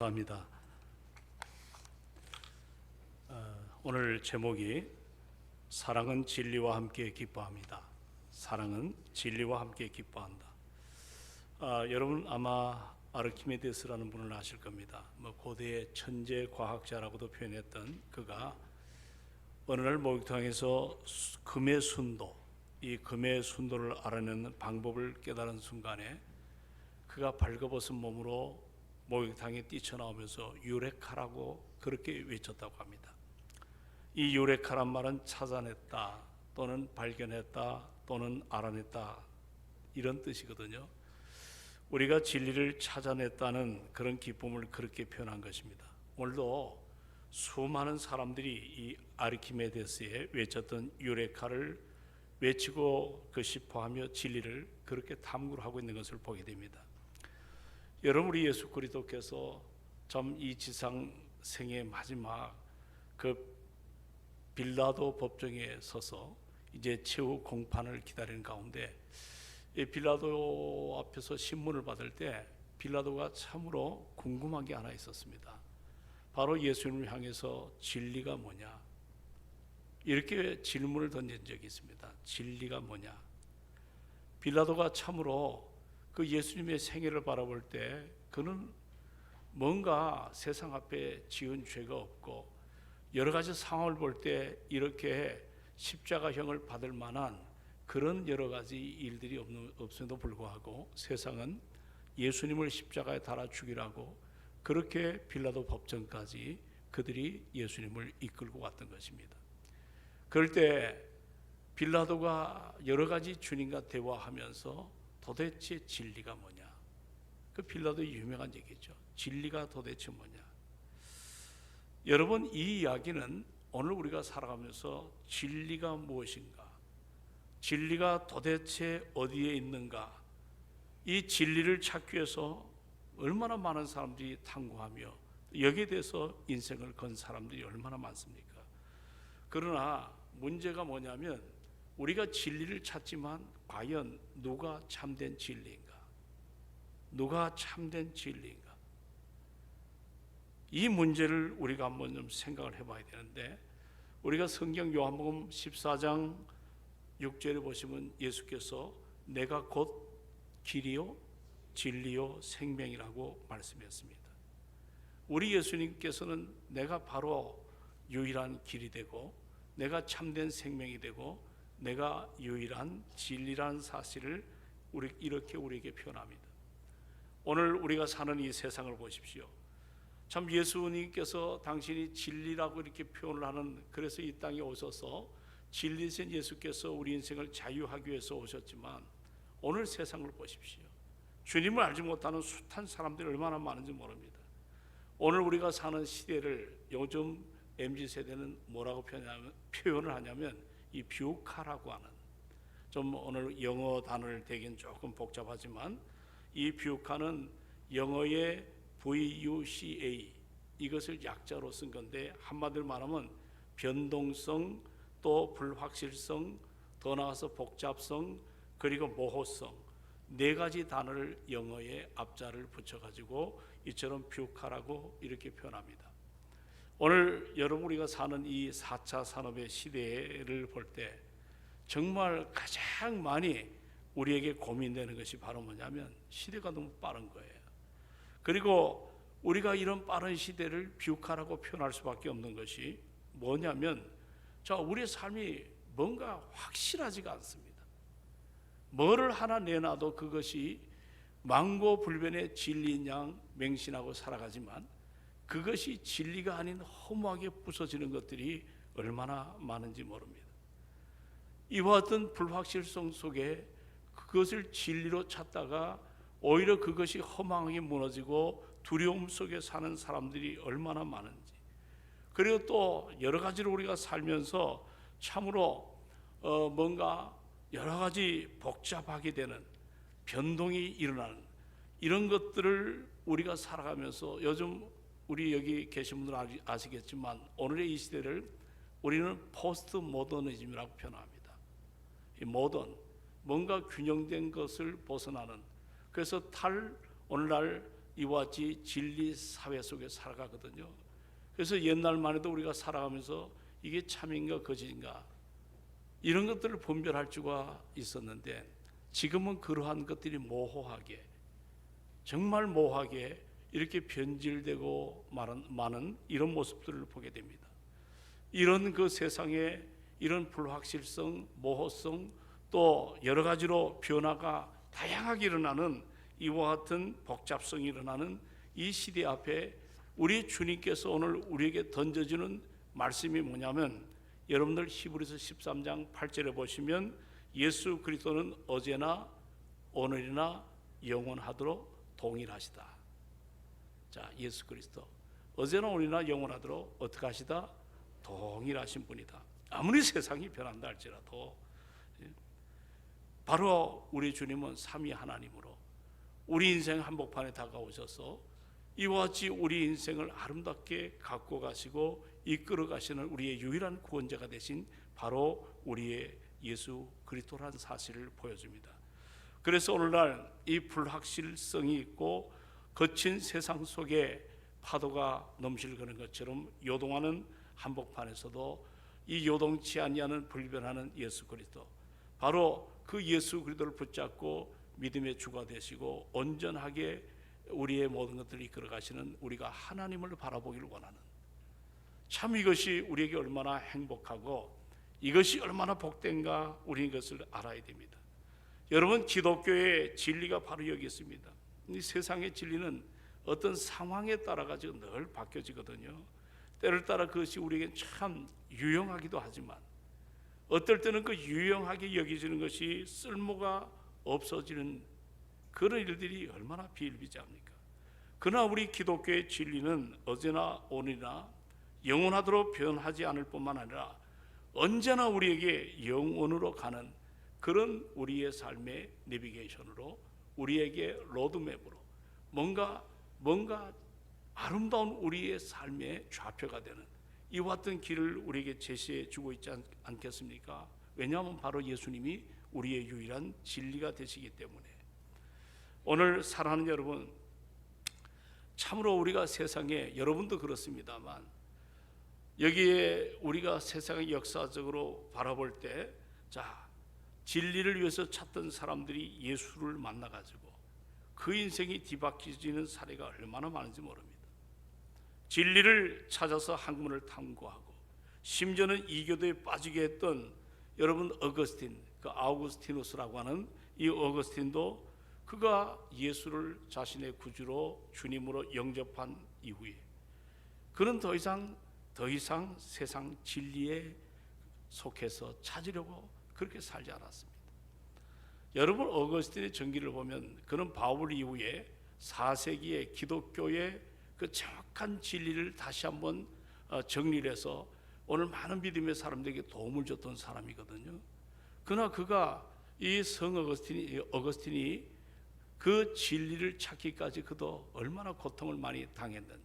감사합니다. 오늘 제목이 사랑은 진리와 함께 기뻐합니다. 사랑은 진리와 함께 기뻐한다. 여러분 아마 아르키메데스라는 분을 아실 겁니다. 고대의 천재 과학자라고도 표현했던 그가 어느 날 목욕탕에서 금의 순도, 이 금의 순도를 알아내는 방법을 깨달은 순간에 그가 발가벗은 몸으로 목욕탕에 뛰쳐나오면서 유레카라고 그렇게 외쳤다고 합니다. 이 유레카란 말은 찾아냈다 또는 발견했다 또는 알아냈다 이런 뜻이거든요. 우리가 진리를 찾아냈다는 그런 기쁨을 그렇게 표현한 것입니다. 오늘도 수많은 사람들이 이 아르키메데스에 외쳤던 유레카를 외치고 싶어하며 진리를 그렇게 탐구를 하고 있는 것을 보게 됩니다. 여러분, 우리 예수 그리스도께서 참 이 지상 생의 마지막 그 빌라도 법정에 서서 이제 최후 공판을 기다리는 가운데 이 빌라도 앞에서 신문을 받을 때 빌라도가 참으로 궁금한 게 하나 있었습니다. 바로 예수님을 향해서 진리가 뭐냐 이렇게 질문을 던진 적이 있습니다. 진리가 뭐냐? 빌라도가 참으로 그 예수님의 생애를 바라볼 때 그는 뭔가 세상 앞에 지은 죄가 없고 여러 가지 상황을 볼 때 이렇게 십자가형을 받을 만한 그런 여러 가지 일들이 없음에도 불구하고 세상은 예수님을 십자가에 달아 죽이라고 그렇게 빌라도 법정까지 그들이 예수님을 이끌고 왔던 것입니다. 그럴 때 빌라도가 여러 가지 주님과 대화하면서 도대체 진리가 뭐냐? 그 빌라도의 유명한 얘기죠. 진리가 도대체 뭐냐? 여러분, 이 이야기는 오늘 우리가 살아가면서 진리가 무엇인가? 진리가 도대체 어디에 있는가? 이 진리를 찾기 위해서 얼마나 많은 사람들이 탐구하며 여기에 대해서 인생을 건 사람들이 얼마나 많습니까? 그러나 문제가 뭐냐면 우리가 진리를 찾지만 과연 누가 참된 진리인가? 누가 참된 진리인가? 이 문제를 우리가 한번 좀 생각을 해봐야 되는데 우리가 성경 요한복음 14장 6절에 보시면 예수께서 내가 곧 길이요 진리요 생명이라고 말씀했습니다. 우리 예수님께서는 내가 바로 유일한 길이 되고 내가 참된 생명이 되고 내가 유일한 진리라는 사실을 이렇게 우리에게 표현합니다. 오늘 우리가 사는 이 세상을 보십시오. 참 예수님께서 당신이 진리라고 이렇게 표현을 하는, 그래서 이 땅에 오셔서 진리신 예수께서 우리 인생을 자유하기 위해서 오셨지만 오늘 세상을 보십시오. 주님을 알지 못하는 숱한 사람들이 얼마나 많은지 모릅니다. 오늘 우리가 사는 시대를 요즘 MZ세대는 뭐라고 표현을 하냐면 이 뷰카라고 하는, 좀 오늘 영어 단어를 대긴 조금 복잡하지만 이 뷰카는 영어의 VUCA 이것을 약자로 쓴 건데 한마디로 말하면 변동성, 또 불확실성, 더 나아가서 복잡성, 그리고 모호성, 네 가지 단어를 영어의 앞자를 붙여가지고 이처럼 뷰카라고 이렇게 표현합니다. 오늘 여러분 우리가 사는 이 4차 산업의 시대를 볼 때 정말 가장 많이 우리에게 고민되는 것이 바로 뭐냐면 시대가 너무 빠른 거예요. 그리고 우리가 이런 빠른 시대를 뷰카라고 표현할 수밖에 없는 것이 뭐냐면 우리의 삶이 뭔가 확실하지가 않습니다. 뭐를 하나 내놔도 그것이 망고불변의 진리인 양 맹신하고 살아가지만 그것이 진리가 아닌 허무하게 부서지는 것들이 얼마나 많은지 모릅니다. 이와 같은 불확실성 속에 그것을 진리로 찾다가 오히려 그것이 허망하게 무너지고 두려움 속에 사는 사람들이 얼마나 많은지, 그리고 또 여러 가지로 우리가 살면서 참으로 뭔가 여러 가지 복잡하게 되는 변동이 일어나는 이런 것들을 우리가 살아가면서 요즘 우리 여기 계신 분들은 아시겠지만 오늘의 이 시대를 우리는 포스트 모더니즘이라고 표현합니다. 이 모던, 뭔가 균형된 것을 벗어나는, 그래서 오늘날 이와 같이 진리 사회 속에 살아가거든요. 그래서 옛날만 해도 우리가 살아가면서 이게 참인가 거짓인가 이런 것들을 분별할 수가 있었는데, 지금은 그러한 것들이 모호하게, 정말 모호하게 이렇게 변질되고 많은 이런 모습들을 보게 됩니다. 이런 그 세상에 이런 불확실성, 모호성, 또 여러 가지로 변화가 다양하게 일어나는 이와 같은 복잡성이 일어나는 이 시대 앞에 우리 주님께서 오늘 우리에게 던져주는 말씀이 뭐냐면, 여러분들 히브리서 13장 8절에 보시면 예수 그리스도는 어제나 오늘이나 영원하도록 동일하시다. 자, 예수 그리스도 어제나 오늘이나 영원하도록 어떻게 하시다? 동일하신 분이다. 아무리 세상이 변한다 할지라도 바로 우리 주님은 삼위 하나님으로 우리 인생 한복판에 다가오셔서 이와 같이 우리 인생을 아름답게 갖고 가시고 이끌어 가시는 우리의 유일한 구원자가 되신 바로 우리의 예수 그리스도라는 사실을 보여줍니다. 그래서 오늘날 이 불확실성이 있고 거친 세상 속에 파도가 넘실거리는 것처럼 요동하는 한복판에서도 이 요동치 아니하는 불변하는 예수 그리스도, 바로 그 예수 그리스도를 붙잡고 믿음의 주가 되시고 온전하게 우리의 모든 것들을 이끌어 가시는 우리가 하나님을 바라보기를 원하는, 참 이것이 우리에게 얼마나 행복하고 이것이 얼마나 복된가 우리 이것을 알아야 됩니다. 여러분, 기독교의 진리가 바로 여기 있습니다. 이 세상의 진리는 어떤 상황에 따라 가지고 늘 바뀌어지거든요. 때를 따라 그것이 우리에게 참 유용하기도 하지만 어떨 때는 그 유용하게 여겨지는 것이 쓸모가 없어지는 그런 일들이 얼마나 비일비재합니까? 그러나 우리 기독교의 진리는 어제나 오늘이나 영원하도록 변하지 않을 뿐만 아니라 언제나 우리에게 영원으로 가는 그런 우리의 삶의 내비게이션으로, 우리에게 로드맵으로 뭔가 아름다운 우리의 삶의 좌표가 되는 이와 같은 길을 우리에게 제시해 주고 있지 않겠습니까? 왜냐하면 바로 예수님이 우리의 유일한 진리가 되시기 때문에. 오늘 사랑하는 여러분, 참으로 우리가 세상에, 여러분도 그렇습니다만, 여기에 우리가 세상의 역사적으로 바라볼 때, 자, 진리를 위해서 찾던 사람들이 예수를 만나가지고 그 인생이 뒤바뀌어지는 사례가 얼마나 많은지 모릅니다. 진리를 찾아서 학문을 탐구하고 심지어는 이교도에 빠지게 했던 여러분 어거스틴, 그 아우구스티누스라고 하는 이 어거스틴도 그가 예수를 자신의 구주로 주님으로 영접한 이후에 그는 더 이상 세상 진리에 속해서 찾으려고 그렇게 살지 않았습니다. 여러분, 어거스틴의 전기를 보면 그는 바울 이후에 4세기의 기독교의 그 정확한 진리를 다시 한번 정리를 해서 오늘 많은 믿음의 사람들에게 도움을 줬던 사람이거든요. 그러나 그가 이 성 어거스틴이 그 진리를 찾기까지 그도 얼마나 고통을 많이 당했는지.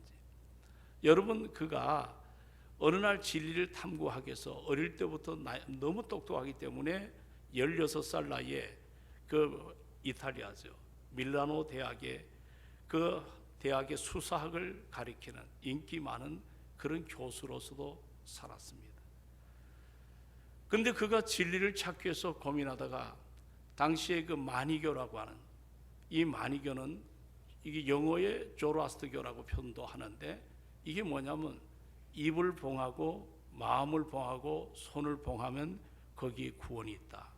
여러분, 그가 어느 날 진리를 탐구하기 위해서 어릴 때부터 너무 똑똑하기 때문에 16살 나이에 그 이탈리아죠, 밀라노 대학의 그 대학의 수사학을 가리키는 인기 많은 그런 교수로서도 살았습니다. 그런데 그가 진리를 찾기 위해서 고민하다가 당시에 그 마니교라고 하는, 이 마니교는 이게 영어의 조로아스터교라고 표현도 하는데 이게 뭐냐면 입을 봉하고 마음을 봉하고 손을 봉하면 거기에 구원이 있다,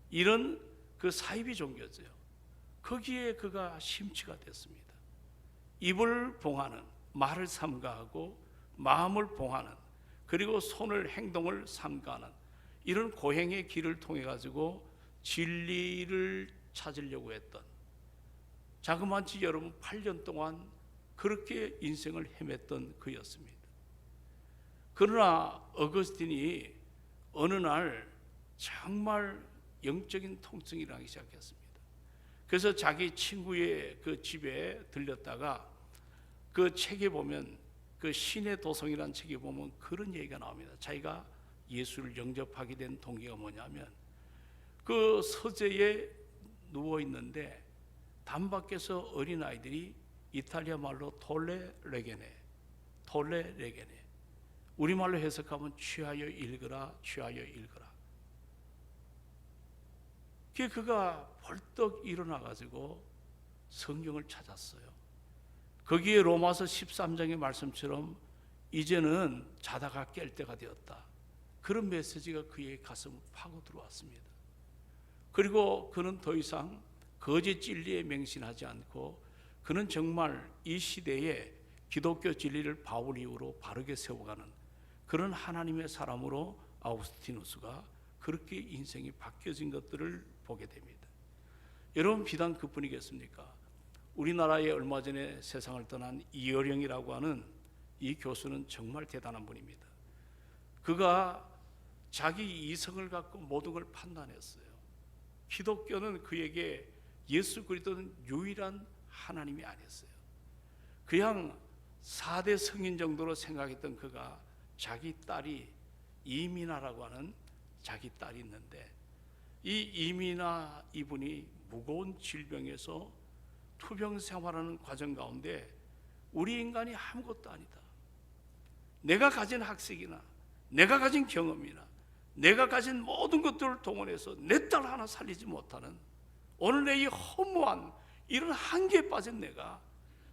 이런 그 사이비 종교죠. 거기에 그가 심취가 됐습니다. 입을 봉하는, 말을 삼가하고 마음을 봉하는, 그리고 손을, 행동을 삼가하는 이런 고행의 길을 통해 가지고 진리를 찾으려고 했던, 자그마치 여러분 8년 동안 그렇게 인생을 헤맸던 그였습니다. 그러나 어거스틴이 어느 날 정말 영적인 통증이 나기 시작했습니다. 그래서 자기 친구의 그 집에 들렸다가 그 책에 보면, 그 신의 도성이라는 책에 보면 그런 얘기가 나옵니다. 자기가 예수를 영접하게 된 동기가 뭐냐면 그 서재에 누워 있는데 담 밖에서 어린아이들이 이탈리아 말로 톨레레게네, 우리말로 해석하면 취하여 읽으라, 취하여 읽으라. 그가 벌떡 일어나가지고 성경을 찾았어요. 거기에 로마서 13장의 말씀처럼 이제는 자다가 깰 때가 되었다, 그런 메시지가 그의 가슴을 파고 들어왔습니다. 그리고 그는 더 이상 거짓 진리에 맹신하지 않고, 그는 정말 이 시대에 기독교 진리를 바울 이후로 바르게 세워가는 그런 하나님의 사람으로 아우구스티누스가 그렇게 인생이 바뀌어진 것들을 보게 됩니다. 여러분, 비단 그뿐이겠습니까? 우리나라에 얼마 전에 세상을 떠난 이어령이라고 하는 이 교수는 정말 대단한 분입니다. 그가 자기 이성을 갖고 모든 걸 판단했어요. 기독교는 그에게 예수 그리스도는 유일한 하나님이 아니었어요. 그냥 4대 성인 정도로 생각했던 그가 자기 딸이 이민아라고 하는 자기 딸이 있는데, 이 이민아 이분이 무거운 질병에서 투병 생활하는 과정 가운데 우리 인간이 아무것도 아니다, 내가 가진 학식이나 내가 가진 경험이나 내가 가진 모든 것들을 동원해서 내 딸 하나 살리지 못하는 오늘 내 이 허무한 이런 한계에 빠진 내가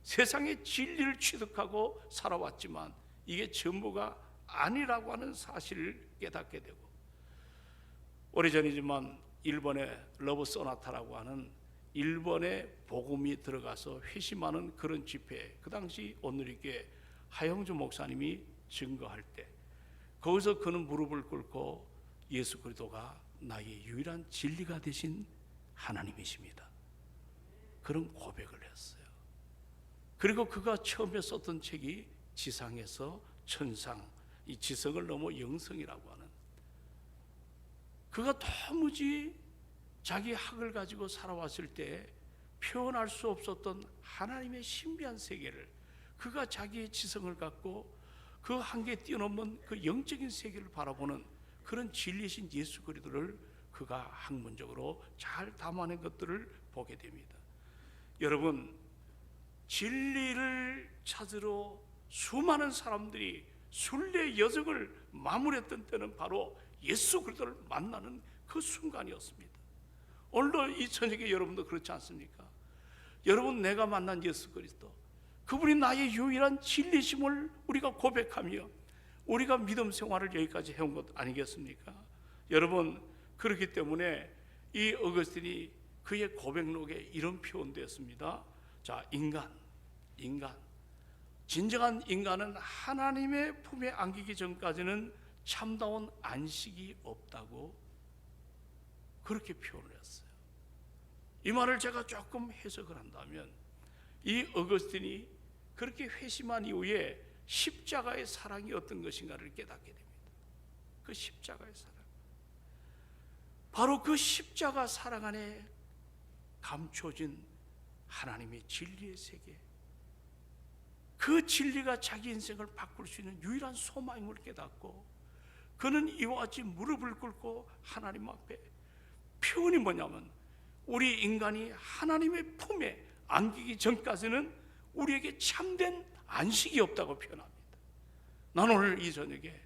세상의 진리를 취득하고 살아왔지만 이게 전부가 아니라고 하는 사실을 깨닫게 되고, 오래전이지만 일본의 러브 소나타라고 하는 일본의 복음이 들어가서 회심하는 그런 집회에 그 당시 오늘리교회 하영주 목사님이 증거할 때, 거기서 그는 무릎을 꿇고 예수 그리스도가 나의 유일한 진리가 되신 하나님이십니다, 그런 고백을 했어요. 그리고 그가 처음에 썼던 책이 지상에서 천상, 이 지성을 넘어 영성이라고 하는, 그가 도무지 자기 학을 가지고 살아왔을 때 표현할 수 없었던 하나님의 신비한 세계를, 그가 자기의 지성을 갖고 그 한계에 뛰어넘는 그 영적인 세계를 바라보는 그런 진리신 예수 그리스도를 그가 학문적으로 잘 담아낸 것들을 보게 됩니다. 여러분, 진리를 찾으러 수많은 사람들이 순례 여정을 마무리했던 때는 바로 예수 그리스도를 만나는 그 순간이었습니다. 오늘도 이 저녁에 여러분도 그렇지 않습니까? 여러분, 내가 만난 예수 그리스도, 그분이 나의 유일한 진리심을 우리가 고백하며 우리가 믿음 생활을 여기까지 해온 것 아니겠습니까? 여러분, 그렇기 때문에 이 어거스틴이 그의 고백록에 이런 표현되었습니다. 자, 인간, 진정한 인간은 하나님의 품에 안기기 전까지는 참다운 안식이 없다고 그렇게 표현을 했어요. 이 말을 제가 조금 해석을 한다면, 이 어거스틴이 그렇게 회심한 이후에 십자가의 사랑이 어떤 것인가를 깨닫게 됩니다. 그 십자가의 사랑, 바로 그 십자가 사랑 안에 감춰진 하나님의 진리의 세계, 그 진리가 자기 인생을 바꿀 수 있는 유일한 소망임을 깨닫고, 그는 이와 같이 무릎을 꿇고 하나님 앞에, 표현이 뭐냐면 우리 인간이 하나님의 품에 안기기 전까지는 우리에게 참된 안식이 없다고 표현합니다. 난 오늘 이 저녁에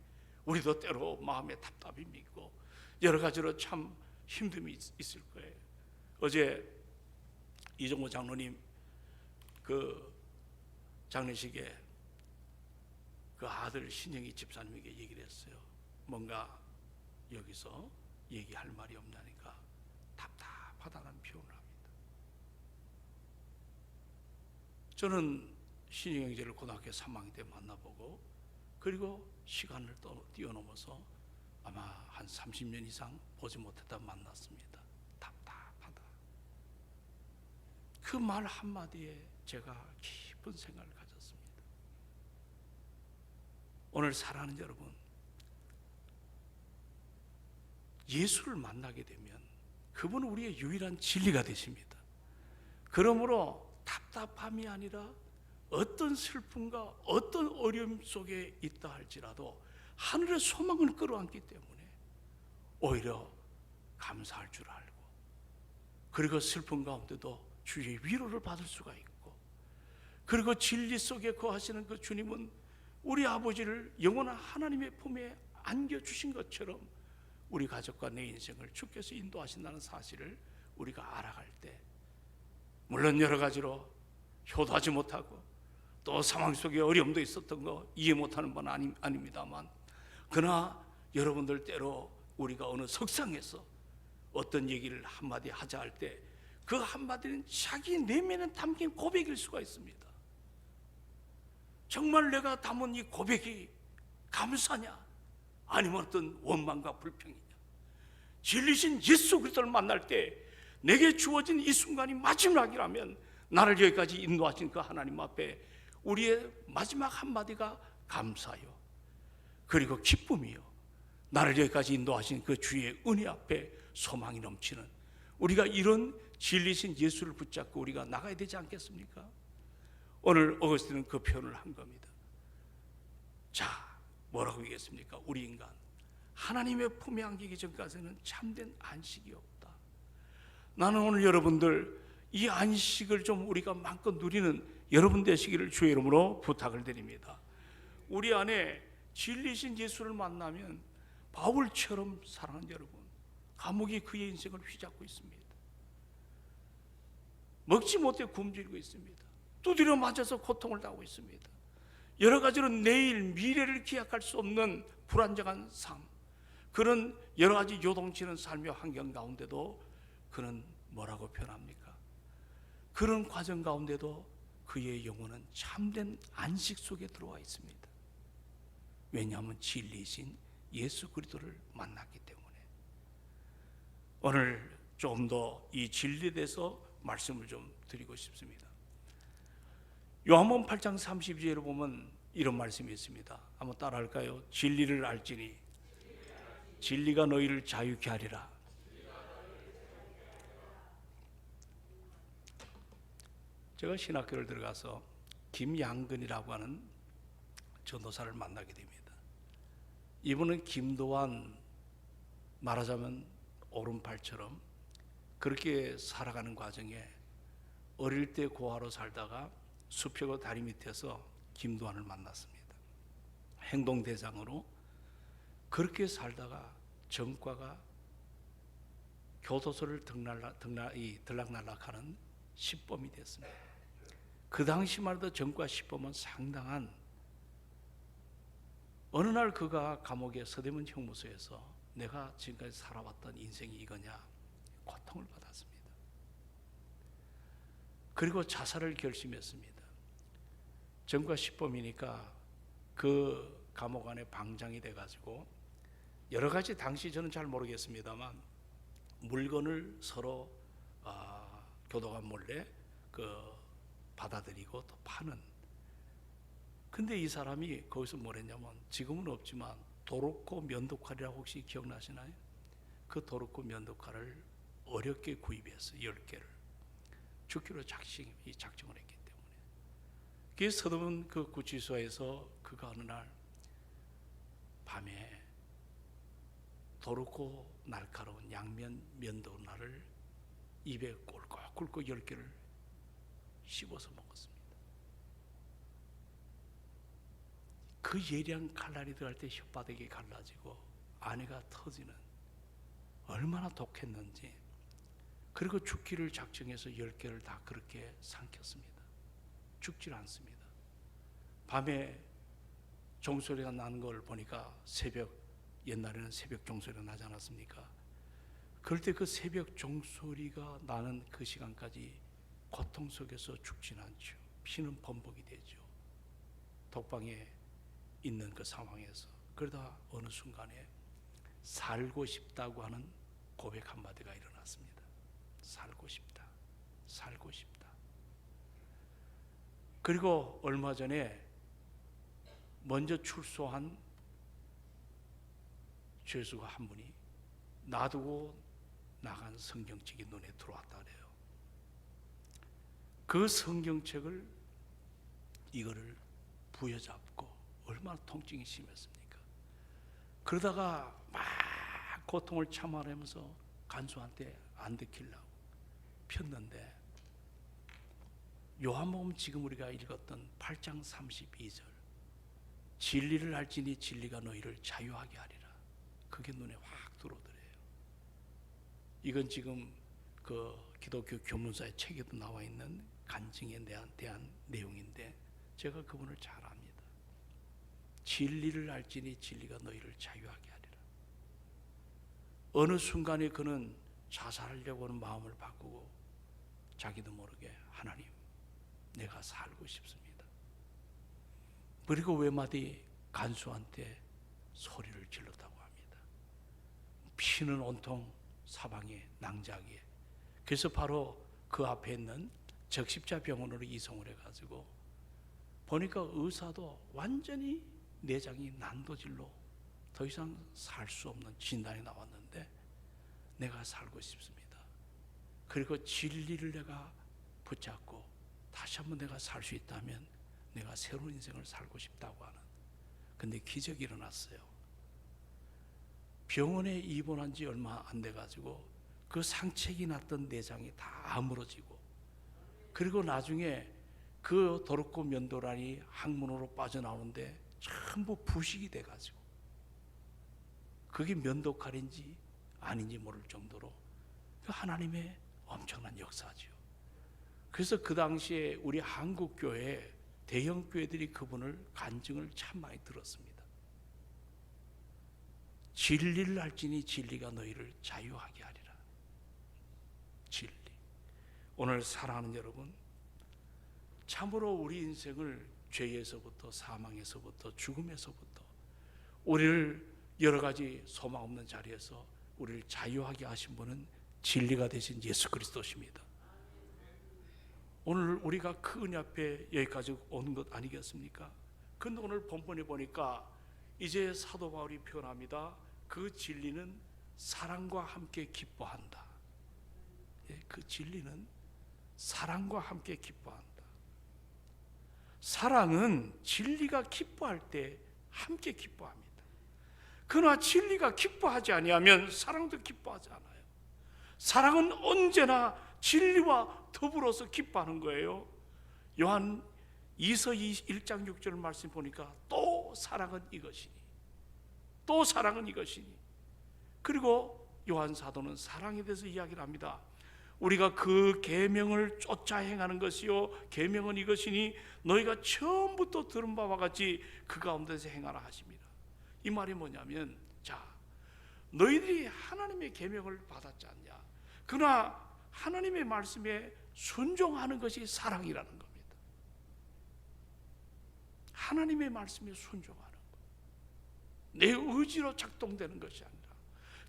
우리도 때로 마음에 답답함이 있고 여러 가지로 참 힘듦이 있을 거예요. 어제 이종호 장로님 그 장례식에 그 아들 신영희 집사님에게 얘기를 했어요. 뭔가 여기서 얘기할 말이 없냐니까 답답하다는 표현을 합니다. 저는 신영 형제를 고등학교 3학년 때 만나보고, 그리고 시간을 또 뛰어넘어서 아마 한 30년 이상 보지 못했다 만났습니다. 답답하다. 그 말 한마디에 제가 깊은 생각을 가졌습니다. 오늘 사랑하는 여러분, 예수를 만나게 되면 그분은 우리의 유일한 진리가 되십니다. 그러므로 답답함이 아니라 어떤 슬픔과 어떤 어려움 속에 있다 할지라도 하늘의 소망을 끌어안기 때문에 오히려 감사할 줄 알고, 그리고 슬픔 가운데도 주의 위로를 받을 수가 있고, 그리고 진리 속에 거하시는 그 주님은 우리 아버지를 영원한 하나님의 품에 안겨주신 것처럼 우리 가족과 내 인생을 주께서 인도하신다는 사실을 우리가 알아갈 때, 물론 여러 가지로 효도하지 못하고 또 상황 속에 어려움도 있었던 거 이해 못하는 건 아닙니다만, 그러나 여러분들 때로 우리가 어느 석상에서 어떤 얘기를 한마디 하자 할 때 그 한마디는 자기 내면에 담긴 고백일 수가 있습니다. 정말 내가 담은 이 고백이 감사냐, 아니면 어떤 원망과 불평이냐. 진리신 예수 그리스도를 만날 때 내게 주어진 이 순간이 마지막이라면 나를 여기까지 인도하신 그 하나님 앞에 우리의 마지막 한마디가 감사요, 그리고 기쁨이요, 나를 여기까지 인도하신 그 주의 은혜 앞에 소망이 넘치는, 우리가 이런 진리신 예수를 붙잡고 우리가 나가야 되지 않겠습니까? 오늘 어거스틴은 그 표현을 한 겁니다. 자, 뭐라고 얘기했습니까? 우리 인간 하나님의 품에 안기기 전까지는 참된 안식이 없다. 나는 오늘 여러분들 이 안식을 좀 우리가 마음껏 누리는 여러분 되시기를 주의 이름으로 부탁을 드립니다. 우리 안에 진리신 예수를 만나면 바울처럼 사랑하는 여러분, 감옥이 그의 인생을 휘잡고 있습니다. 먹지 못해 굶주리고 있습니다. 두드려 맞아서 고통을 당하고 있습니다. 여러 가지로 내일 미래를 기약할 수 없는 불안정한 삶, 그런 여러 가지 요동치는 삶의 환경 가운데도 그는 뭐라고 표현합니까? 그런 과정 가운데도 그의 영혼은 참된 안식 속에 들어와 있습니다. 왜냐하면 진리이신 예수 그리스도를 만났기 때문에. 오늘 좀 더 이 진리에 대해서 말씀을 좀 드리고 싶습니다. 요한복음 8장 32절에 보면 이런 말씀이 있습니다. 한번 따라할까요? 진리를 알지니 진리가 너희를 자유케 하리라. 제가 신학교를 들어가서 김양근이라고 하는 전도사를 만나게 됩니다. 이분은 김도환, 말하자면 오른팔처럼 그렇게 살아가는 과정에 어릴 때 고아로 살다가 수표고 다리 밑에서 김도환을 만났습니다. 행동대장으로 그렇게 살다가 전과가 교도소를 들락날락하는 시범이 됐습니다. 그 당시만 해도 전과 시범은 상당한, 어느 날 그가 감옥의 서대문 형무소에서 내가 지금까지 살아왔던 인생이 이거냐 고통을 받았습니다. 그리고 자살을 결심했습니다. 전과 시범이니까 그 감옥 안에 방장이 돼가지고 여러 가지, 당시 저는 잘 모르겠습니다만 물건을 서로 교도관 몰래 받아들이고 또 파는. 근데 이 사람이 거기서 뭘 했냐면, 지금은 없지만 도로코 면도칼이라고 혹시 기억나시나요? 그 도로코 면도칼을 어렵게 구입해서 10개를 죽기로 작정을 했기 때문에. 그래서 서대문 그 구치소에서 그가 어느 날 밤에 도르고 날카로운 양면 면도날을 입에 꼴꺽 꿇고 10개를 씹어서 먹었습니다. 그 예리한 칼날이 들어갈 때 혓바닥이 갈라지고 안에가 터지는, 얼마나 독했는지. 그리고 죽기를 작정해서 10개를 다 그렇게 삼켰습니다. 죽질 않습니다. 밤에 종소리가 나는 걸 보니까 옛날에는 새벽 종소리가 나지 않았습니까? 그럴 때 그 새벽 종소리가 나는 그 시간까지 고통 속에서 죽진 않죠. 피는 범벅이 되죠. 독방에 있는 그 상황에서. 그러다 어느 순간에 살고 싶다고 하는 고백 한마디가 일어났습니다. 살고 싶다, 살고 싶다. 그리고 얼마 전에 먼저 출소한 죄수가 한 분이 놔두고 나간 성경책이 눈에 들어왔다 그래요. 그 성경책을 이거를 부여잡고 얼마나 통증이 심했습니까? 그러다가 막 고통을 참아내면서 간수한테 안 들키려고 폈는데 요한복음 지금 우리가 읽었던 8장 32절, 진리를 알지니 진리가 너희를 자유하게 하리라. 그게 눈에 확 들어오더래요. 이건 지금 그 기독교 교문사의 책에도 나와 있는 간증에 대한 내용인데 제가 그분을 잘 압니다. 진리를 알지니 진리가 너희를 자유하게 하리라. 어느 순간에 그는 자살하려고 하는 마음을 바꾸고 자기도 모르게 하나님, 내가 살고 싶습니다. 그리고 외마디 간수한테 소리를 질렀다고 합니다. 피는 온통 사방에 낭자하게. 그래서 바로 그 앞에 있는 적십자병원으로 이송을 해가지고 보니까 의사도 완전히 내장이 난도질로 더 이상 살 수 없는 진단이 나왔는데 내가 살고 싶습니다. 그리고 진리를 내가 붙잡고 다시 한번 내가 살 수 있다면 내가 새로운 인생을 살고 싶다고 하는. 근데 기적이 일어났어요. 병원에 입원한 지 얼마 안 돼가지고 그 상책이 났던 내장이 다 아물어지고, 그리고 나중에 그 도르코 면도란이 항문으로 빠져나오는데 전부 부식이 돼가지고 그게 면도칼인지 아닌지 모를 정도로 하나님의 엄청난 역사죠. 그래서 그 당시에 우리 한국 교회 대형 교회들이 그분을 간증을 참 많이 들었습니다. 진리를 알지니 진리가 너희를 자유하게 하리라. 진리. 오늘 사랑하는 여러분, 참으로 우리 인생을 죄에서부터 사망에서부터 죽음에서부터 우리를 여러 가지 소망 없는 자리에서 우리를 자유하게 하신 분은 진리가 되신 예수 그리스도십니다. 오늘 우리가 그 은혜 앞에 여기까지 온 것 아니겠습니까? 근데 오늘 본문에 보니까 이제 사도 바울이 표현합니다. 그 진리는 사랑과 함께 기뻐한다. 그 진리는 사랑과 함께 기뻐한다. 사랑은 진리가 기뻐할 때 함께 기뻐합니다. 그러나 진리가 기뻐하지 아니하면 사랑도 기뻐하지 않아요. 사랑은 언제나 진리와 더불어서 기뻐하는 거예요. 요한 2서 1장 6절 말씀 보니까 또 사랑은 이것이니, 또 사랑은 이것이니. 그리고 요한 사도는 사랑에 대해서 이야기를 합니다. 우리가 그 계명을 쫓아 행하는 것이요, 계명은 이것이니 너희가 처음부터 들은 바와 같이 그 가운데서 행하라 하십니다. 이 말이 뭐냐면, 자, 너희들이 하나님의 계명을 받았지 않냐? 그러나 하나님의 말씀에 순종하는 것이 사랑이라는 겁니다. 하나님의 말씀에 순종하는 것, 내 의지로 작동되는 것이 아니라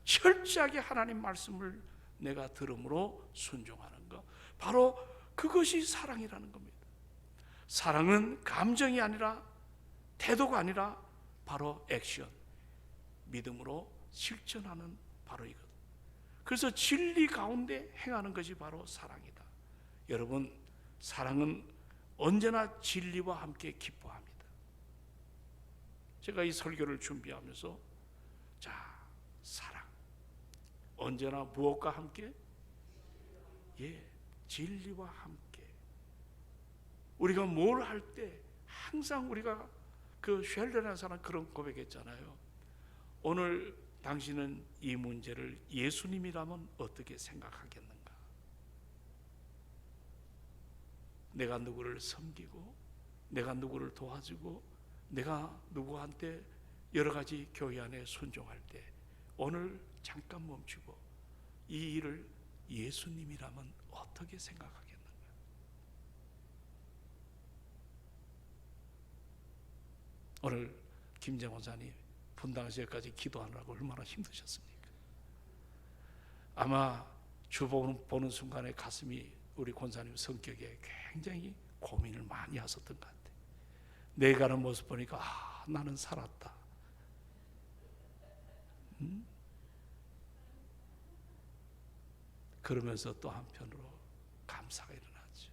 철저하게 하나님 말씀을 내가 들음으로 순종하는 것, 바로 그것이 사랑이라는 겁니다. 사랑은 감정이 아니라, 태도가 아니라 바로 액션, 믿음으로 실천하는 바로 이것. 그래서 진리 가운데 행하는 것이 바로 사랑이다. 여러분, 사랑은 언제나 진리와 함께 기뻐합니다. 제가 이 설교를 준비하면서, 자, 사랑 언제나 무엇과 함께? 진리와 함께. 우리가 뭘 할 때 항상 우리가 그 쉘레라는 사람 그런 고백했잖아요. 오늘 당신은 이 문제를 예수님이라면 어떻게 생각하겠는가? 내가 누구를 섬기고, 내가 누구를 도와주고, 내가 누구한테 여러 가지 교회 안에 순종할 때 오늘 잠깐 멈추고 이 일을 예수님이라면 어떻게 생각하겠는가? 오늘 김정원 사님 분당시에까지 기도하느라고 얼마나 힘드셨습니까? 아마 주보는 보는 순간에 가슴이 우리 권사님 성격에 굉장히 고민을 많이 하셨던 것 같아요. 내 가는 모습 보니까 나는 살았다. 그러면서 또 한편으로 감사가 일어나죠.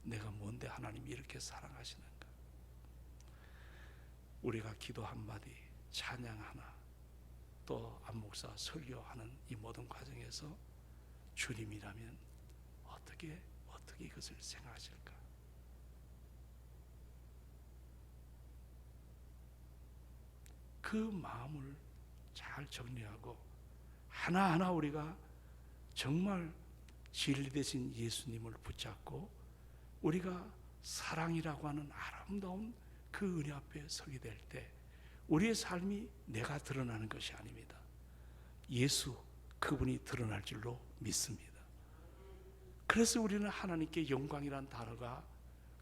내가 뭔데 하나님이 이렇게 사랑하시는가? 우리가 기도 한마디, 찬양 하나, 또 안목사 설교하는 이 모든 과정에서 주님이라면 어떻게 어떻게 이것을 생각하실까? 그 마음을 잘 정리하고 하나하나 우리가 정말 진리 되신 예수님을 붙잡고 우리가 사랑이라고 하는 아름다운 그 은혜 앞에 서게 될 때 우리의 삶이 내가 드러나는 것이 아닙니다. 예수 그분이 드러날 줄로 믿습니다. 그래서 우리는 하나님께 영광이란 단어가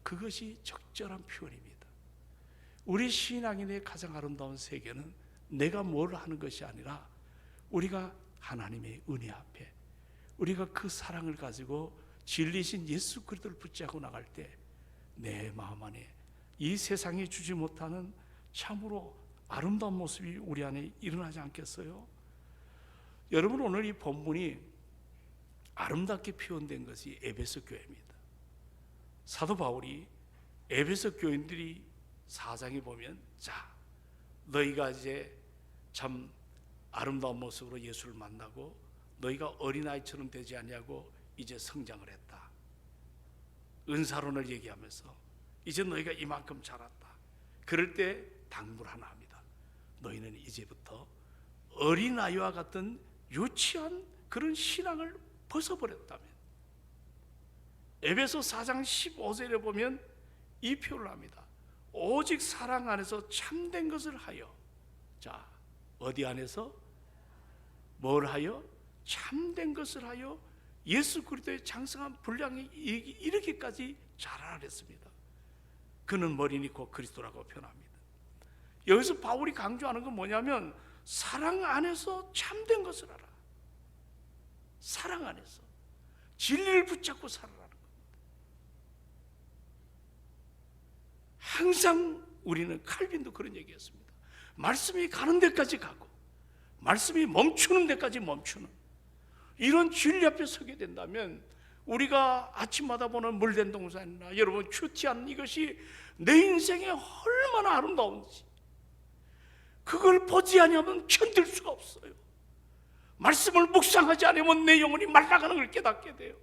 그것이 적절한 표현입니다. 우리 신앙인의 가장 아름다운 세계는 내가 뭘 하는 것이 아니라 우리가 하나님의 은혜 앞에 우리가 그 사랑을 가지고 진리신 예수 그리스도를 붙잡고 나갈 때 내 마음 안에 이 세상이 주지 못하는 참으로 아름다운 모습이 우리 안에 일어나지 않겠어요? 여러분, 오늘 이 본문이 아름답게 표현된 것이 에베소 교회입니다. 사도 바울이 에베소 교인들이 4장에 보면 자, 너희가 이제 참 아름다운 모습으로 예수를 만나고 너희가 어린아이처럼 되지 아니하고 이제 성장을 했다. 은사론을 얘기하면서 이제 너희가 이만큼 자랐다. 그럴 때 당부를 하나 합니다. 너희는 이제부터 어린아이와 같은 유치한 그런 신앙을 벗어버렸다면, 에베소 4장 15절에 보면 이 표현을 합니다. 오직 사랑 안에서 참된 것을 하여, 자, 어디 안에서? 뭘 하여? 참된 것을 하여 예수 그리스도의 장성한 분량이 이렇게까지 자라라 했습니다. 그는 머리니 곧 그리스도라고 표현합니다. 여기서 바울이 강조하는 건 뭐냐면 사랑 안에서 참된 것을 알아. 사랑 안에서 진리를 붙잡고 살아라는 겁니다. 항상 우리는 칼빈도 그런 얘기했습니다. 말씀이 가는 데까지 가고 말씀이 멈추는 데까지 멈추는 이런 진리 앞에 서게 된다면 우리가 아침마다 보는 물된 동산이나 여러분 큐티하는 이것이 내 인생에 얼마나 아름다운지 그걸 보지 아니하면 견딜 수가 없어요. 말씀을 묵상하지 않으면 내 영혼이 말라가는 걸 깨닫게 돼요.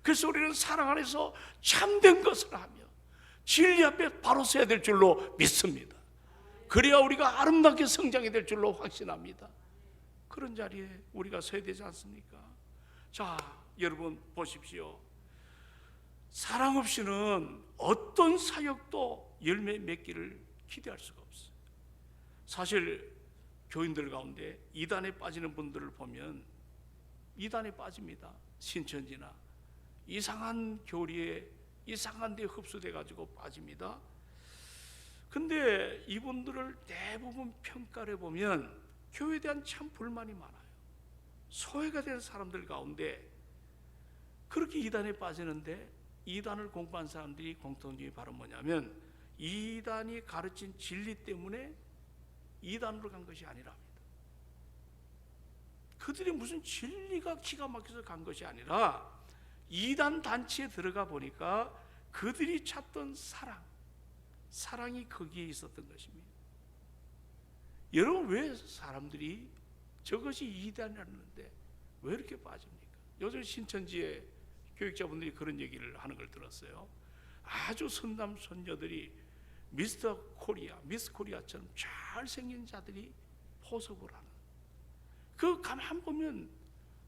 그래서 우리는 사랑 안에서 참된 것을 하며 진리 앞에 바로 서야 될 줄로 믿습니다. 그래야 우리가 아름답게 성장이 될 줄로 확신합니다. 그런 자리에 우리가 서야 되지 않습니까? 자, 여러분 보십시오. 사랑 없이는 어떤 사역도 열매 맺기를 기대할 수가 없어요. 사실 교인들 가운데 이단에 빠지는 분들을 보면 이단에 빠집니다. 신천지나 이상한 교리에 이상한 데 흡수돼 가지고 빠집니다. 근데 이분들을 대부분 평가를 해보면 교회에 대한 참 불만이 많아요. 소외가 된 사람들 가운데 그렇게 이단에 빠지는데 이단을 공부한 사람들이 공통점이 바로 뭐냐면 이단이 가르친 진리 때문에 이단으로 간 것이 아니랍니다. 그들이 무슨 진리가 기가 막혀서 간 것이 아니라 이단 단체에 들어가 보니까 그들이 찾던 사랑이 거기에 있었던 것입니다. 여러분, 왜 사람들이 저것이 이단이라는데 왜 이렇게 빠집니까? 요즘 신천지의 교육자분들이 그런 얘기를 하는 걸 들었어요. 아주 선남 선녀들이 미스터 코리아, 미스 코리아처럼 잘생긴 자들이 포섭을 하는, 그 가만 보면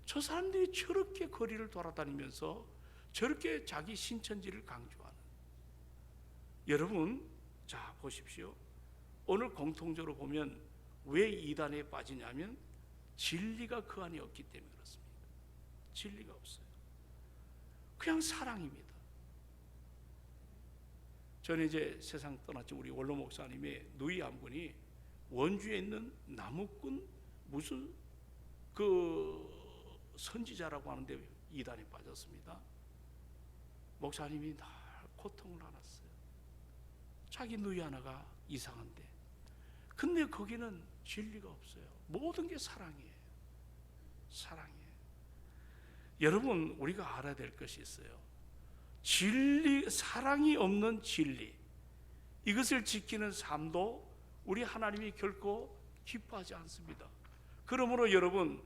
저 사람들이 저렇게 거리를 돌아다니면서 저렇게 자기 신천지를 강조하는. 여러분, 자 보십시오. 오늘 공통적으로 보면 왜 이단에 빠지냐면 진리가 그 안에 없기 때문에 그렇습니다. 진리가 없어요. 그냥 사랑입니다. 저는 이제 세상 떠났죠. 우리 원로 목사님의 누이 한 분이 원주에 있는 나무꾼 무슨 그 선지자라고 하는데 이단에 빠졌습니다. 목사님이 날 고통을 안았어요. 자기 누이 하나가 이상한데, 근데 거기는 진리가 없어요. 모든 게 사랑이에요. 사랑이에요. 여러분, 우리가 알아야 될 것이 있어요. 진리, 사랑이 없는 진리, 이것을 지키는 삶도 우리 하나님이 결코 기뻐하지 않습니다. 그러므로 여러분,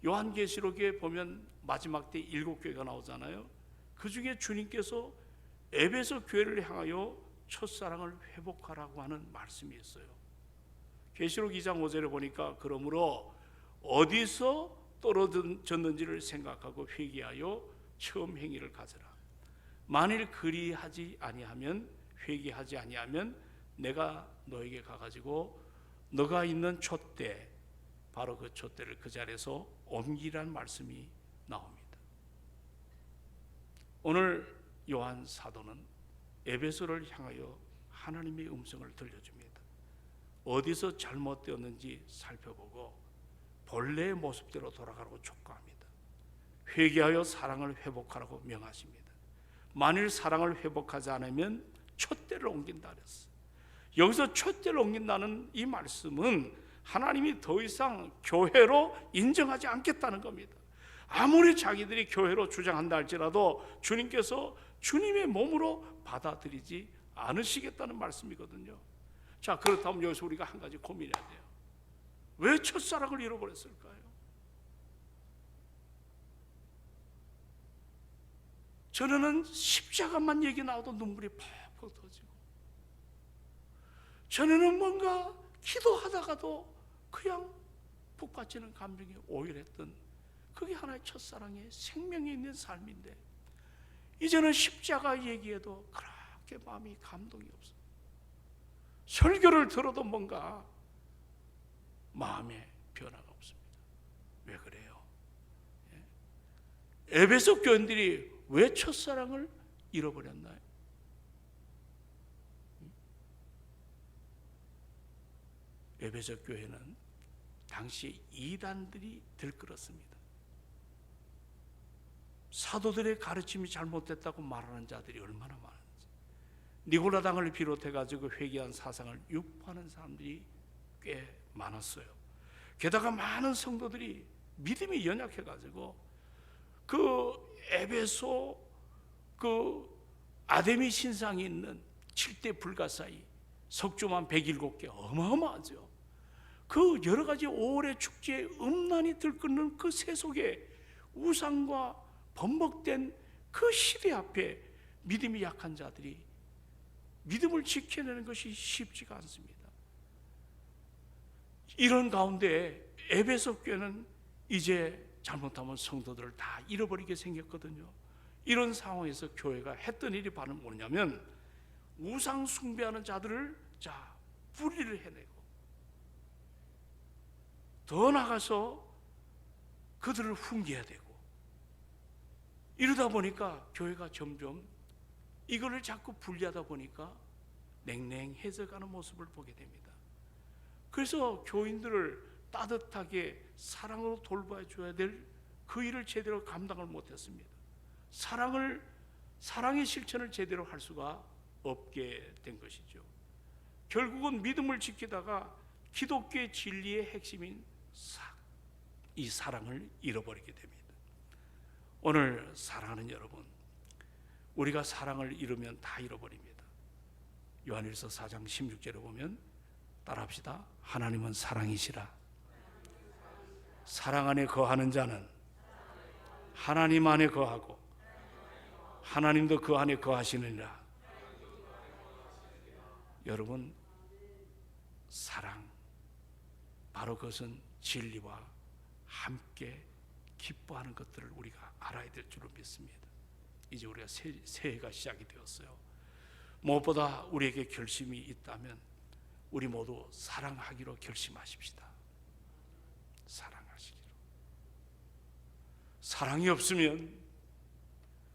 요한계시록에 보면 마지막 때 7교회가 나오잖아요. 그 중에 주님께서 에베소 교회를 향하여 첫사랑을 회복하라고 하는 말씀이 있어요. 계시록 2장 5절에 보니까 그러므로 어디서 떨어졌는지를 생각하고 회개하여 처음 행위를 가져라. 만일 그리하지 아니하면, 회개하지 아니하면 내가 너에게 가가지고 너가 있는 촛대, 바로 그 촛대를 그 자리에서 옮기라는 말씀이 나옵니다. 오늘 요한 사도는 에베소를 향하여 하나님의 음성을 들려줍니다. 어디서 잘못되었는지 살펴보고 본래의 모습대로 돌아가라고 촉구합니다. 회개하여 사랑을 회복하라고 명하십니다. 만일 사랑을 회복하지 않으면 촛대를 옮긴다 그랬어요. 여기서 촛대를 옮긴다는 이 말씀은 하나님이 더 이상 교회로 인정하지 않겠다는 겁니다. 아무리 자기들이 교회로 주장한다 할지라도 주님께서 주님의 몸으로 받아들이지 않으시겠다는 말씀이거든요. 자, 그렇다면 여기서 우리가 한 가지 고민해야 돼요. 왜 첫사랑을 잃어버렸을까요? 저는 십자가만 얘기 나와도 눈물이 팍팍 터지고, 저는 뭔가 기도하다가도 그냥 북받치는 감정이 오열했던 그게 하나의 첫사랑의 생명이 있는 삶인데, 이제는 십자가 얘기에도 그렇게 마음이 감동이 없어요. 설교를 들어도 뭔가 마음에 변화가 없습니다. 왜 그래요? 에베소 교인들이 왜 첫사랑을 잃어버렸나요? 에베소 교회는 당시 이단들이 들끓었습니다. 사도들의 가르침이 잘못됐다고 말하는 자들이 얼마나 많은지, 니고라당을 비롯해가지고 회개한 사상을 유포하는 사람들이 꽤 많았어요. 게다가 많은 성도들이 믿음이 연약해가지고 그 에베소 그 아데미 신상이 있는 7대 불가사의 석조만 107개, 어마어마하죠. 그 여러 가지 5월의 축제에 음란이 들끓는 그 세속에 우상과 번복된 그 시대 앞에 믿음이 약한 자들이 믿음을 지켜내는 것이 쉽지가 않습니다. 이런 가운데 에베소 교회는 이제 잘못하면 성도들을 다 잃어버리게 생겼거든요. 이런 상황에서 교회가 했던 일이 바로 뭐냐면, 우상 숭배하는 자들을 분리를 해내고, 더 나가서 그들을 훈계해야 되고, 이러다 보니까 교회가 점점 이거를 자꾸 분리하다 보니까 냉랭해져가는 모습을 보게 됩니다. 그래서 교인들을 따뜻하게 사랑으로 돌봐줘야 될 그 일을 제대로 감당을 못했습니다. 사랑의 실천을 제대로 할 수가 없게 된 것이죠. 결국은 믿음을 지키다가 기독교의 진리의 핵심인 이 사랑을 잃어버리게 됩니다. 오늘 사랑하는 여러분, 우리가 사랑을 잃으면 다 잃어버립니다. 요한일서 4장 16절에 보면, 따라합시다. 하나님은 사랑이시라. 사랑 안에 거하는 자는 하나님 안에 거하고 하나님도 그 안에 거하시느니라. 여러분, 사랑, 바로 그것은 진리와 함께 기뻐하는 것들을 우리가 알아야 될 줄로 믿습니다. 이제 우리가 새해가 시작이 되었어요. 무엇보다 우리에게 결심이 있다면 우리 모두 사랑하기로 결심하십시다. 사랑하시기로. 사랑이 없으면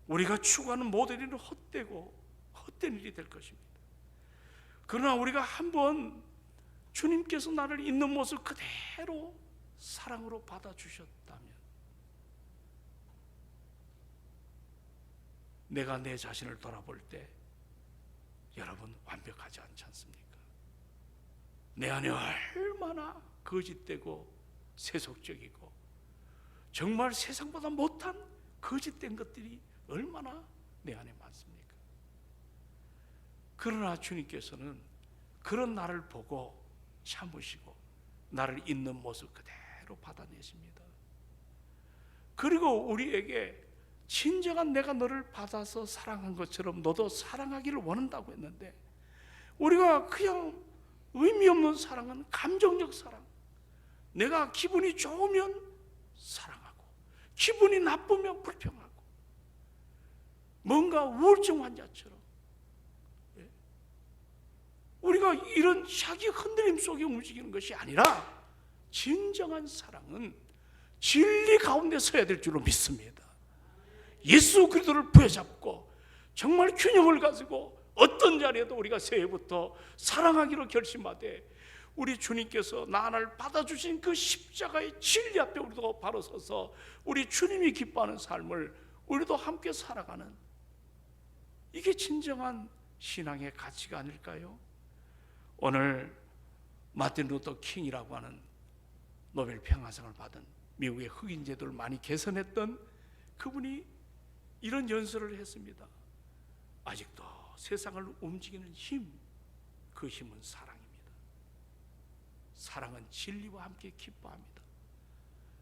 우리가 추구하는 모든 일은 헛되고 헛된 일이 될 것입니다. 그러나 우리가 한번 주님께서 나를 있는 모습 그대로 사랑으로 받아주셨다면, 내가 내 자신을 돌아볼 때 여러분 완벽하지 않지 않습니까? 내 안에 얼마나 거짓되고 세속적이고 정말 세상보다 못한 거짓된 것들이 얼마나 내 안에 많습니까? 그러나 주님께서는 그런 나를 보고 참으시고 나를 있는 모습 그대로 받아내십니다. 그리고 우리에게 진정한 내가 너를 받아서 사랑한 것처럼 너도 사랑하기를 원한다고 했는데, 우리가 그냥 의미 없는 사랑은 감정적 사랑, 내가 기분이 좋으면 사랑하고 기분이 나쁘면 불평하고, 뭔가 우울증 환자처럼 우리가 이런 자기 흔들림 속에 움직이는 것이 아니라, 진정한 사랑은 진리 가운데 서야 될 줄로 믿습니다. 예수 그리스도를 부여잡고 정말 균형을 가지고 어떤 자리에도 우리가 새해부터 사랑하기로 결심하되, 우리 주님께서 나를 받아주신 그 십자가의 진리 앞에 우리도 바로 서서 우리 주님이 기뻐하는 삶을 우리도 함께 살아가는, 이게 진정한 신앙의 가치가 아닐까요? 오늘 마틴 루터 킹이라고 하는 노벨 평화상을 받은 미국의 흑인 제도를 많이 개선했던 그분이 이런 연설을 했습니다. 아직도 세상을 움직이는 힘, 그 힘은 사랑입니다. 사랑은 진리와 함께 기뻐합니다.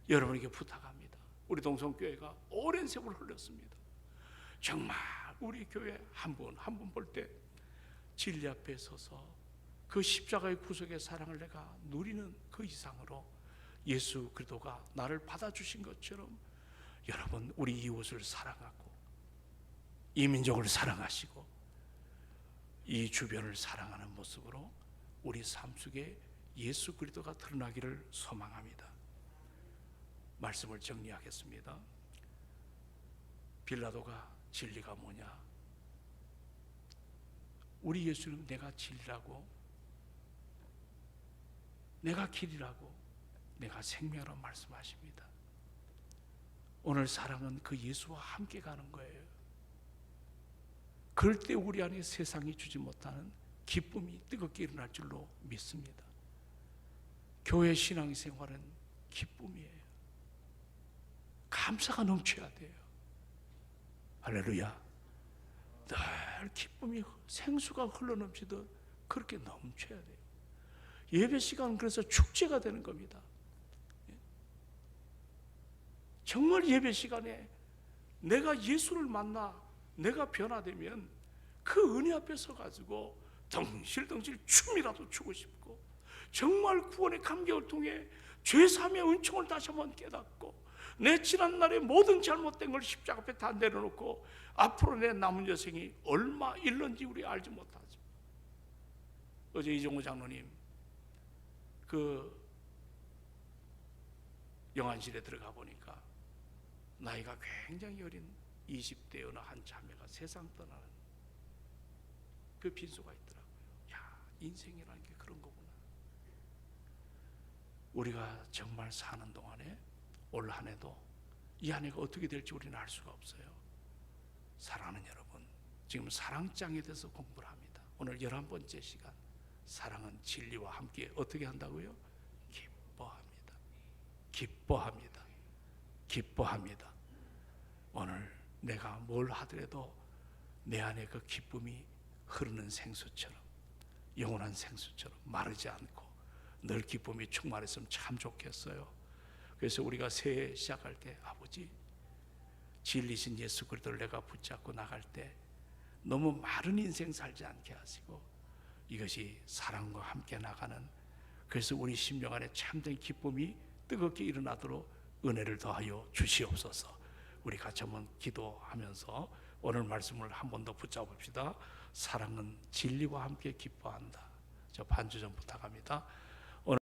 여러분에게 부탁합니다. 우리 동성교회가 오랜 세월을 흘렸습니다. 정말 우리 교회 한 분 한 분 볼 때 진리 앞에 서서 그 십자가의 구속의 사랑을 내가 누리는 그 이상으로 예수 그리스도가 나를 받아주신 것처럼, 여러분 우리 이웃을 사랑하고 이 민족을 사랑하시고 이 주변을 사랑하는 모습으로 우리 삶 속에 예수 그리스도가 드러나기를 소망합니다. 말씀을 정리하겠습니다. 빌라도가 진리가 뭐냐? 우리 예수는 내가 진리라고, 내가 길이라고, 내가 생명이라고 말씀하십니다. 오늘 사랑은 그 예수와 함께 가는 거예요. 그럴 때 우리 안에 세상이 주지 못하는 기쁨이 뜨겁게 일어날 줄로 믿습니다. 교회 신앙생활은 기쁨이에요. 감사가 넘쳐야 돼요. 할렐루야. 늘 기쁨이 생수가 흘러넘치듯 그렇게 넘쳐야 돼요. 예배 시간은 그래서 축제가 되는 겁니다. 정말 예배 시간에 내가 예수를 만나 내가 변화되면 그 은혜 앞에 서가지고 덩실덩실 춤이라도 추고 싶고, 정말 구원의 감격을 통해 죄사함의 은총을 다시 한번 깨닫고, 내 지난날의 모든 잘못된 걸 십자가 앞에 다 내려놓고 앞으로 내 남은 여생이 얼마 일는지 우리 알지 못하죠. 어제 이종호 장로님 그 영안실에 들어가 보니까 나이가 굉장히 어린 20대 어느 한 자매가 세상 떠나는 그 빈소가 있더라고요. 야, 인생이라는 게 그런 거구나. 우리가 정말 사는 동안에 올 한 해도 이 한 해가 어떻게 될지 우리는 알 수가 없어요. 사랑하는 여러분, 지금 사랑장에 대해서 공부를 합니다. 오늘 11번째 시간, 사랑은 진리와 함께 어떻게 한다고요? 기뻐합니다. 기뻐합니다. 기뻐합니다. 오늘 내가 뭘 하더라도 내 안에 그 기쁨이 흐르는 생수처럼, 영원한 생수처럼 마르지 않고 늘 기쁨이 충만했으면 참 좋겠어요. 그래서 우리가 새해 시작할 때, 아버지 진리신 예수 그리스도를 내가 붙잡고 나갈 때 너무 마른 인생 살지 않게 하시고, 이것이 사랑과 함께 나가는, 그래서 우리 심령 안에 참된 기쁨이 뜨겁게 일어나도록 은혜를 더하여 주시옵소서. 우리 같이 한번 기도하면서 오늘 말씀을 한 번 더 붙잡읍시다. 사랑은 진리와 함께 기뻐한다. 저 반주 좀 부탁합니다.